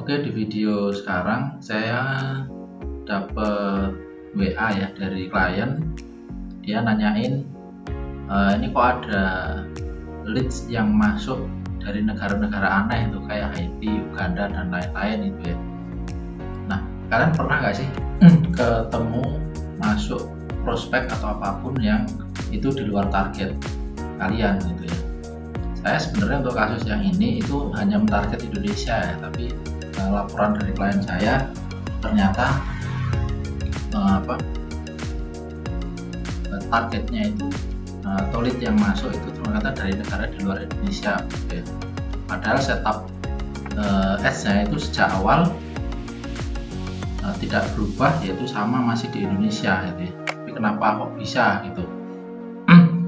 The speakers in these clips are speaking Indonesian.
Oke, di video sekarang saya dapat WA ya dari klien. Dia nanyain, ini kok ada leads yang masuk dari negara-negara aneh itu kayak Haiti, Uganda dan lain-lain itu ya. Nah, kalian pernah nggak sih ketemu masuk prospek atau apapun yang itu di luar target kalian gitu ya? Saya sebenarnya untuk kasus yang ini itu hanya mentarget Indonesia ya, tapi laporan dari klien saya ternyata targetnya itu atau lead yang masuk itu ternyata dari negara di luar Indonesia gitu ya. Padahal setup ads-nya itu sejak awal tidak berubah, yaitu sama masih di Indonesia gitu ya. Tapi kenapa kok bisa gitu?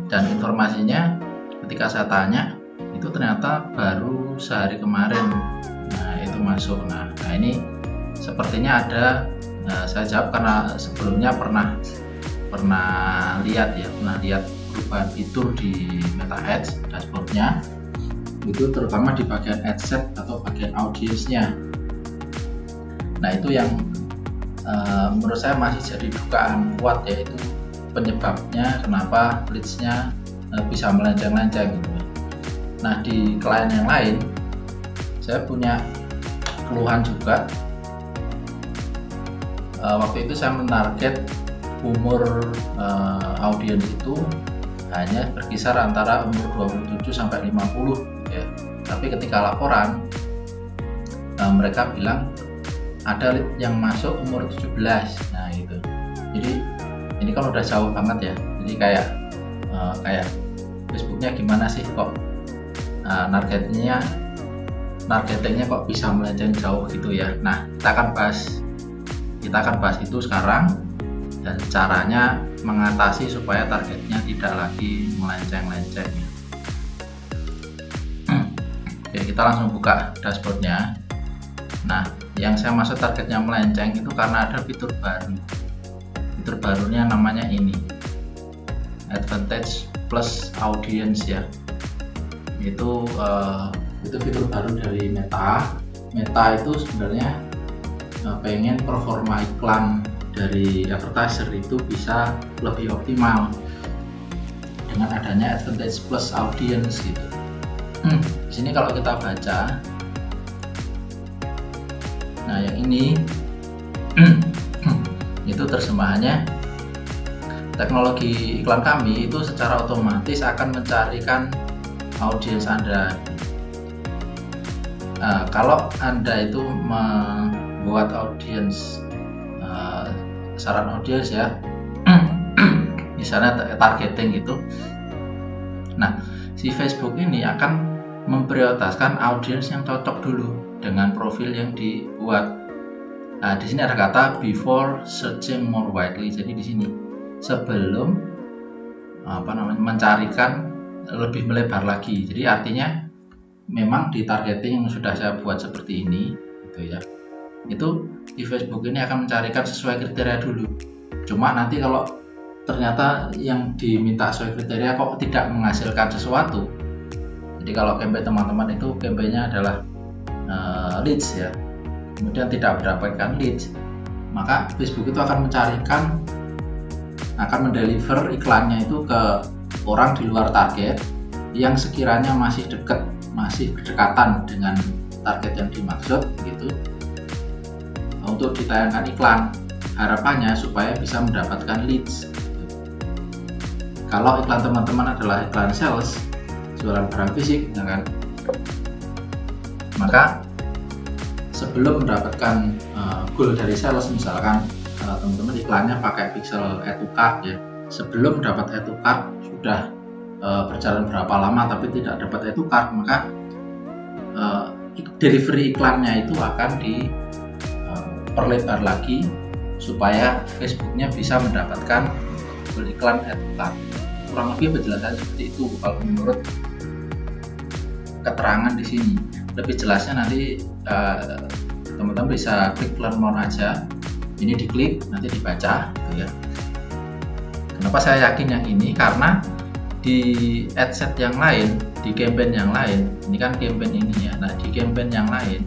Dan informasinya ketika saya tanya itu ternyata baru sehari kemarin itu masuk. Nah ini sepertinya ada, saya jawab karena sebelumnya pernah lihat perubahan fitur di Meta Ads dashboardnya itu, terutama di bagian ad set atau bagian audiensnya. Nah itu yang menurut saya masih jadi dugaan kuat, yaitu penyebabnya kenapa leads-nya bisa melenceng-lenceng gitu. Nah di klien yang lain saya punya keluhan juga. Waktu itu saya menarget umur audiens itu hanya berkisar antara umur 27 sampai 50 ya. Tapi ketika laporan mereka bilang ada lead yang masuk umur 17. Nah itu. Jadi ini kan udah jauh banget ya. Jadi kayak Facebooknya gimana sih kok targetingnya kok bisa melenceng jauh gitu ya. Nah kita akan bahas itu sekarang dan caranya mengatasi supaya targetnya tidak lagi melenceng-lenceng. Oke, kita langsung buka dashboardnya. Nah yang saya maksud targetnya melenceng itu karena ada fitur baru. Fitur barunya namanya ini, Advantage Plus Audience ya. Itu fitur baru dari Meta. Meta itu sebenarnya pengen performa iklan dari advertiser itu bisa lebih optimal dengan adanya Advantage Plus Audience gitu. Di sini kalau kita baca, nah yang ini itu terjemahannya, teknologi iklan kami itu secara otomatis akan mencarikan audiens Anda. Kalau Anda itu membuat audiens, sasaran audiens ya, misalnya targeting gitu. Nah, si Facebook ini akan memprioritaskan audiens yang cocok dulu dengan profil yang dibuat. Nah, di sini ada kata before searching more widely. Jadi di sini sebelum mencarikan lebih melebar lagi. Jadi artinya memang di targeting yang sudah saya buat seperti ini gitu ya, itu di Facebook ini akan mencarikan sesuai kriteria dulu. Cuma nanti kalau ternyata yang diminta sesuai kriteria kok tidak menghasilkan sesuatu, jadi kalau campaign teman-teman itu campaignnya adalah leads ya, kemudian tidak mendapatkan leads, maka Facebook itu akan mendeliver iklannya itu ke orang di luar target yang sekiranya masih berdekatan dengan target yang dimaksud gitu, untuk ditayangkan iklan, harapannya supaya bisa mendapatkan leads. Kalau iklan teman-teman adalah iklan sales, jualan barang fisik ya kan, maka sebelum mendapatkan goal dari sales, misalkan teman-teman iklannya pakai pixel add to cart ya, sebelum dapat add to cart sudah berjalan berapa lama tapi tidak dapat add to cart, maka delivery iklannya itu akan diperlebar lagi supaya Facebooknya bisa mendapatkan iklan add to cart. Kurang lebih penjelasan seperti itu kalau menurut keterangan di sini. Lebih jelasnya nanti teman-teman bisa klik learn more aja. Ini diklik, nanti dibaca gitu ya. Kenapa saya yakin yang ini? Karena di adset yang lain, di campaign yang lain, ini kan campaign ini ya. Nah di campaign yang lain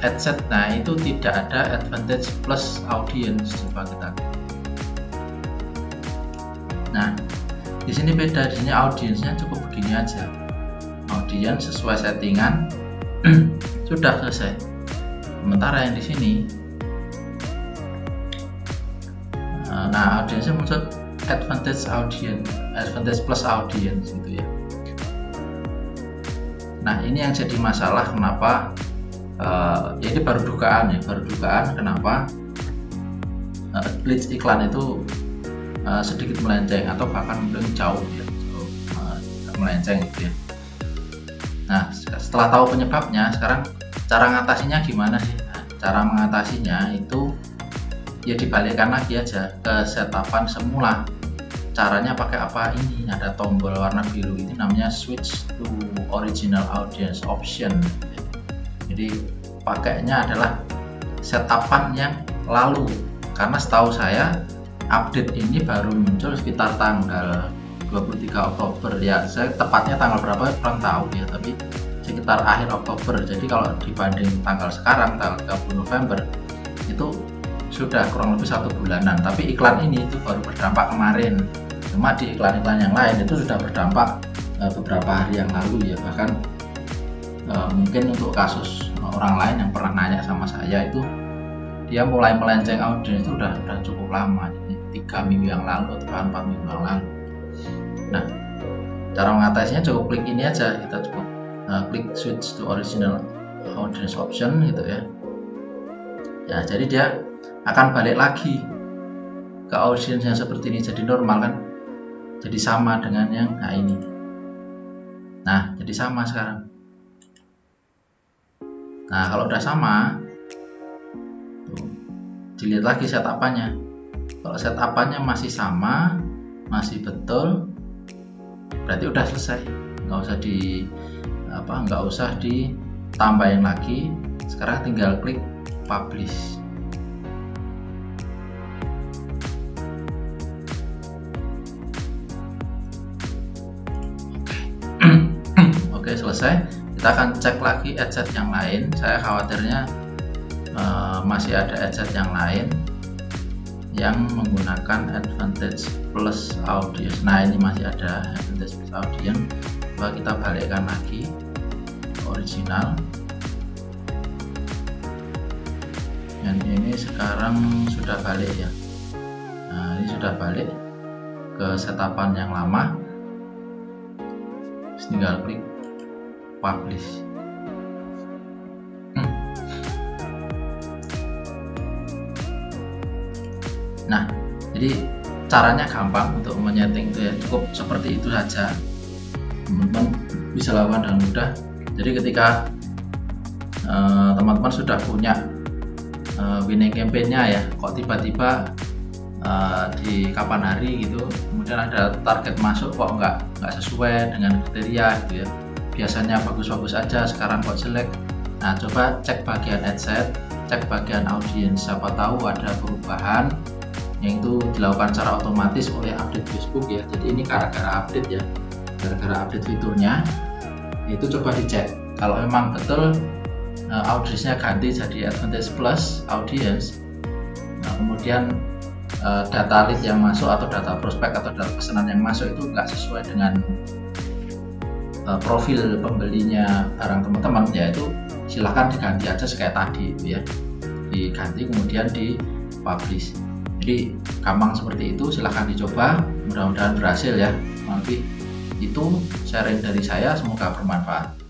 ad set, nah itu tidak ada advantage plus audience. Coba kita. Nah, di sini beda, di sini audiensnya cukup begini aja. Audience sesuai settingan sudah selesai. Sementara yang di sini, nah audiensnya muncul advantage audience, advantage plus audience gitu ya. Nah ini yang jadi masalah kenapa ya ini baru dugaan kenapa blitz iklan itu sedikit melenceng atau bahkan mungkin jauh ya, melenceng gitu ya. Nah setelah tahu penyebabnya, sekarang cara mengatasinya gimana sih? Nah, cara mengatasinya itu ya dibalikkan lagi aja ke setapan semula. Caranya pakai apa? Ini ada tombol warna biru, ini namanya switch to original audience option. Jadi pakainya adalah setapan yang lalu, karena setahu saya update ini baru muncul sekitar tanggal 23 Oktober ya. Saya tepatnya tanggal berapa kurang tahu ya, tapi sekitar akhir Oktober. Jadi kalau dibanding tanggal sekarang tanggal 30 November itu sudah kurang lebih 1 bulanan, tapi iklan ini itu baru berdampak kemarin. Cuma di iklan-iklan yang lain itu sudah berdampak beberapa hari yang lalu ya. Bahkan mungkin untuk kasus orang lain yang pernah nanya sama saya itu, dia mulai melenceng audiens itu udah cukup lama, jadi 3 minggu yang lalu atau 4 minggu yang lalu. Nah, cara mengatasinya cukup klik ini aja, kita cukup klik switch to original audience option gitu ya. Ya, jadi dia akan balik lagi ke audience yang seperti ini, jadi normal kan, jadi sama dengan yang ini. Nah, jadi sama sekarang. Nah, kalau udah sama, tuh, dilihat lagi setapannya. Kalau setapannya masih sama, masih betul, berarti udah selesai. Nggak usah ditambahin lagi. Sekarang tinggal klik publish. Oke, selesai. Kita akan cek lagi adset yang lain. Saya khawatirnya masih ada adset yang lain yang menggunakan advantage plus audience. Nah, ini masih ada advantage plus audience. Coba kita balikkan lagi ke original. Dan ini sekarang sudah balik ya. Nah, ini sudah balik ke setapan yang lama. Tinggal klik publish. Nah, jadi caranya gampang untuk menyeting itu ya, cukup seperti itu saja. Teman-teman bisa lakukan dengan mudah. Jadi ketika teman-teman sudah punya winning campaign-nya ya, kok tiba-tiba di kapan hari gitu, kemudian ada target masuk kok nggak sesuai dengan kriteria gitu ya. Biasanya bagus-bagus aja, sekarang kok jelek. Nah, coba cek bagian adset, cek bagian audience, siapa tahu ada perubahan yang itu dilakukan secara otomatis oleh update Facebook ya. Jadi ini gara-gara update ya, gara-gara update fiturnya itu coba dicek. Kalau memang betul audiensnya ganti jadi advantage plus audience, nah kemudian data lead yang masuk atau data prospek atau data pesanan yang masuk itu nggak sesuai dengan profil pembelinya barang teman-teman, ya itu silahkan diganti aja kayak tadi itu ya, diganti kemudian di publish. Jadi gampang seperti itu, silahkan dicoba, mudah-mudahan berhasil ya. Nanti itu sharing dari saya, semoga bermanfaat.